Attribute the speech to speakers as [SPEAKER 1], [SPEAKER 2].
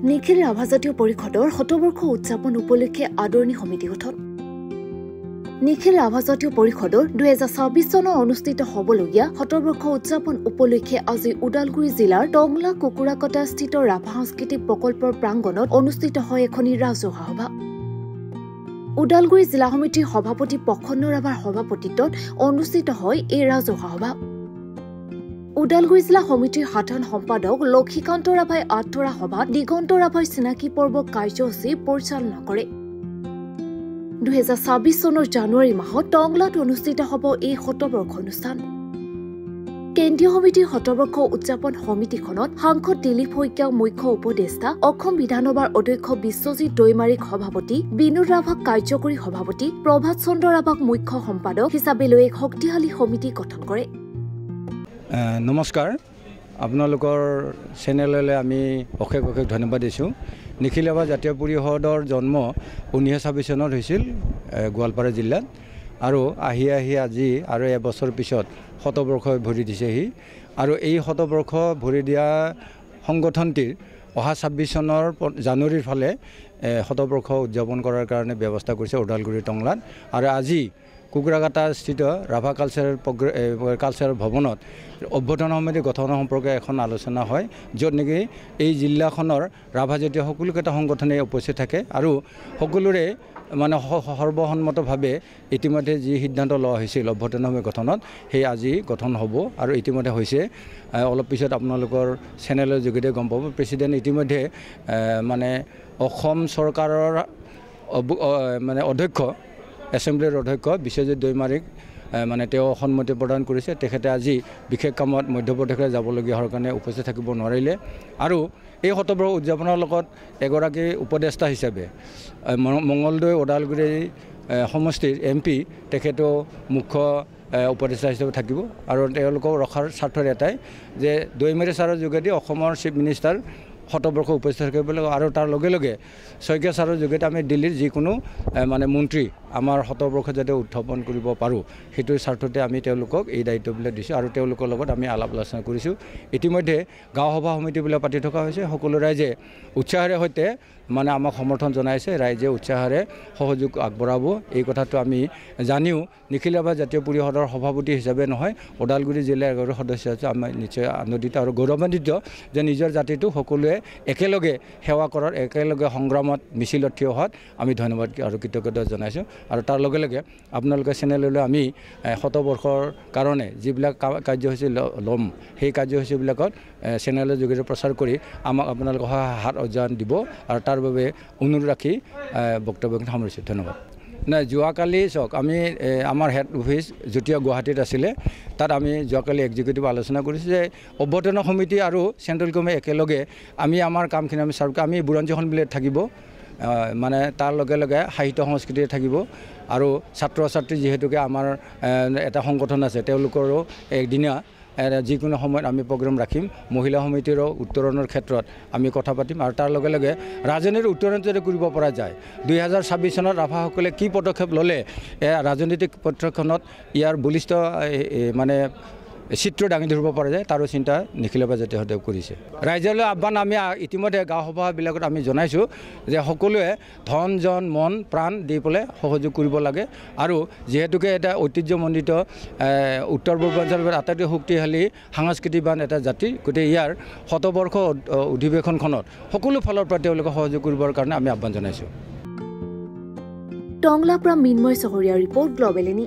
[SPEAKER 1] নিখিল ৰাভা জাতীয় পৰিষদৰ শতবৰ্ষ উদযাপন উপলক্ষে আদৰণি সমিতি গঠন। নিখিল ৰাভা জাতীয় পৰিষদৰ 2026 চনত অনুষ্ঠিত হ'বলগীয়া শতবৰ্ষ উদযাপন উপলক্ষে আজি ওদালগুৰি জিলাৰ টংলা কুকুৰাকটা স্থিত ৰাভা সাংস্কৃতিক প্ৰকল্পৰ প্ৰাংগণত অনুষ্ঠিত হয় এখনি ৰাজহুৱা সভা। ওদালগুৰি জিলা সমিতিৰ সভাপতি প্ৰসন্ন ৰাভাৰ সভাপতিত্বত অনুষ্ঠিত হয় এই ৰাজহুৱা সভা। ওদালগুৰি জিলা সমিতিৰ সাধাৰণ সম্পাদক লক্ষীকান্ত ৰাভাই আঁতৰা সভাত দিগন্ত ৰাভাৰ চিনাকি পৰ্ব কাৰ্যসূচী পৰিচালনা কৰে। 2026 চনৰ জানুৱাৰী মাহত টংলাত অনুষ্ঠিত হ'ব এই শতবৰ্ষ অনুষ্ঠান। কেন্দ্ৰীয় সমিতিৰ শতবৰ্ষ উদযাপন সমিতিখনত সাংসদ দিলীপ শইকীয়া মুখ্য উপদেষ্টা, অসম বিধানসভাৰ অধ্যক্ষ বিশ্বজিৎ দৈমাৰীক সভাপতি, বিনোদ ৰাভাক কাৰ্যকৰী সভাপতি, প্ৰভাত চন্দ্ৰ ৰাভাক মুখ্য সম্পাদক হিচাপে লৈ এক শক্তিশালী সমিতি গঠন কৰে।
[SPEAKER 2] নমস্কাৰ, আপোনালোকৰ চেনেললৈ আমি অশেষ ধন্যবাদ দিছোঁ। নিখিল ৰাভা জাতীয় পৰিষদৰ জন্ম 1926 চনত হৈছিল গোৱালপাৰা জিলাত, আৰু আহি আজি আৰু এবছৰ পিছত শতবৰ্ষ ভৰি দিছেহি। আৰু এই শতবৰ্ষ ভৰি দিয়া সংগঠনটিৰ অহা 26 চনৰ জানুৱাৰীৰ ফালে শতবৰ্ষ উদযাপন কৰাৰ কাৰণে ব্যৱস্থা কৰিছে ওদালগুৰি টংলাত। আৰু আজি কুকুৰাকাটা স্থিত ৰাভা কালচাৰেল ভৱনত অভ্যৰ্থনা সমিতি গঠনৰ সম্পৰ্কে এখন আলোচনা হয়, য'ত নেকি এই জিলাখনৰ ৰাভা জাতীয় সকলোকেইটা সংগঠনে উপস্থিত থাকে আৰু সকলোৰে মানে সৰ্বসন্মতভাৱে ইতিমধ্যে যি সিদ্ধান্ত লোৱা হৈছিল অভ্যৰ্থনা সমিতি গঠনত, সেই আজি গঠন হ'ব আৰু ইতিমধ্যে হৈছে। অলপ পিছত আপোনালোকৰ চেনেলৰ যোগেদি গম পাব। প্ৰেচিডেণ্ট ইতিমধ্যে মানে অসম চৰকাৰৰ মানে অধ্যক্ষ, এছেম্বলিৰ অধ্যক্ষ বিশ্বজিৎ দৈমাৰীক মানে তেওঁ সন্মতি প্ৰদান কৰিছে। তেখেতে আজি বিশেষ কামত মধ্যপ্ৰদেশলৈ যাবলগীয়া হোৱাৰ কাৰণে উপস্থিত থাকিব নোৱাৰিলে। আৰু এই শতবৰ্ষ উদযাপনৰ লগত এগৰাকী উপদেষ্টা হিচাপে মঙলদৈ ওদালগুৰি সমষ্টিৰ MP তেখেতেও মুখ্য উপদেষ্টা হিচাপে থাকিব। আৰু তেওঁলোকক ৰখাৰ স্বাৰ্থৰ এটাই যে দৈমাৰী ছাৰৰ যোগেদি অসমৰ চিফ মিনিষ্টাৰ শতবৰ্ষ উপস্থিত থাকিব লাগিব। আৰু তাৰ লগে লগে শইকীয়া ছাৰৰ যোগেদি আমি দিল্লীৰ যিকোনো মানে মন্ত্ৰী আমাৰ শতবৰ্ষ যাতে উত্থাপন কৰিব পাৰোঁ, সেইটোৰ স্বাৰ্থতে আমি তেওঁলোকক এই দায়িত্ববিলাক দিছোঁ। আৰু তেওঁলোকৰ লগত আমি আলাপ আলোচনা কৰিছোঁ। ইতিমধ্যে গাঁও সভা সমিতিবিলাক পাতি থকা হৈছে। সকলো ৰাইজে উৎসাহেৰে সৈতে মানে আমাক সমৰ্থন জনাইছে। ৰাইজে উৎসাহেৰে সহযোগ আগবঢ়াব, এই কথাটো আমি জানিও নিখিল ৰাভা জাতীয় পৰিষদৰ সভাপতি হিচাপে নহয়, ওদালগুৰি জিলাৰ এগৰাকী সদস্য হিচাপে আমি নিশ্চয় আনন্দিত আৰু গৌৰৱান্বিত যে নিজৰ জাতিটো সকলোৱে একেলগে সেৱা কৰাৰ, একেলগে সংগ্ৰামত মিছিলত থিয় হোৱাত আমি ধন্যবাদ আৰু কৃতজ্ঞতা জনাইছোঁ। আৰু তাৰ লগে লগে আপোনালোকে চেনেললৈ আমি শতবৰ্ষৰ কাৰণে যিবিলাক কাৰ্যসূচী ল'ম, সেই কাৰ্যসূচীবিলাকত চেনেলৰ যোগেদি প্ৰচাৰ কৰি আমাক আপোনালোকে হাত উজান দিব, আৰু তাৰ বাবে অনুৰোধ ৰাখি বক্তব্যখিনি সামৰিছোঁ। ধন্যবাদ। নাই, যোৱাকালি চাওক, আমি আমাৰ হেড অফিচ যেতিয়া গুৱাহাটীত আছিলে, তাত আমি যোৱাকালি এক্সিকিউটিভ আলোচনা কৰিছোঁ যে অভ্যৰ্থনা সমিতি আৰু চেণ্ট্ৰেল কমিটি একেলগে আমি আমাৰ কামখিনি আমি চাৰ্ভ, আমি বুৰঞ্জী সন্মিলনত থাকিব, মানে তাৰ লগে লগে সাহিত্য সংস্কৃতি থাকিব। আৰু ছাত্ৰ ছাত্ৰী যিহেতুকে আমাৰ এটা সংগঠন আছে, তেওঁলোকৰো একদিনীয়া যিকোনো সময়ত আমি প্ৰগ্ৰাম ৰাখিম। মহিলা সমিতিৰো উত্তৰণৰ ক্ষেত্ৰত আমি কথা পাতিম। আৰু তাৰ লগে লগে ৰাজনীতিৰ উত্তৰণ যদি কৰিব পৰা যায়, 2026 চনত ৰাভাসকলে কি পদক্ষেপ ল'লে ৰাজনৈতিক পক্ষখনত ইয়াৰ বলিষ্ঠ মানে চিত্ৰ দাঙি ধৰিব পৰা যায়, তাৰো চিন্তা নিখিল ৰাভা জাতীয় সদস্যই কৰিছে। ৰাইজলৈ আহ্বান আমি ইতিমধ্যে গাঁও সভাবিলাকত আমি জনাইছোঁ যে সকলোৱে ধন, জন, মন, প্ৰাণ দি পেলাই সহযোগ কৰিব লাগে। আৰু যিহেতুকে এটা ঐতিহ্যমণ্ডিত উত্তৰ পূৰ্বাঞ্চলৰ আটাইতকৈ শক্তিশালী সাংস্কৃতিবান এটা জাতি, গতিকে ইয়াৰ শতবৰ্ষ অধিৱেশনখনত সকলো ফালৰ পৰা তেওঁলোকে সহযোগ কৰিবৰ কাৰণে আমি আহ্বান জনাইছোঁ।
[SPEAKER 1] টংলাৰ পৰা মিন্ময় চহৰীয়া ৰিপৰ্ট, গ্ল'বেল এনি।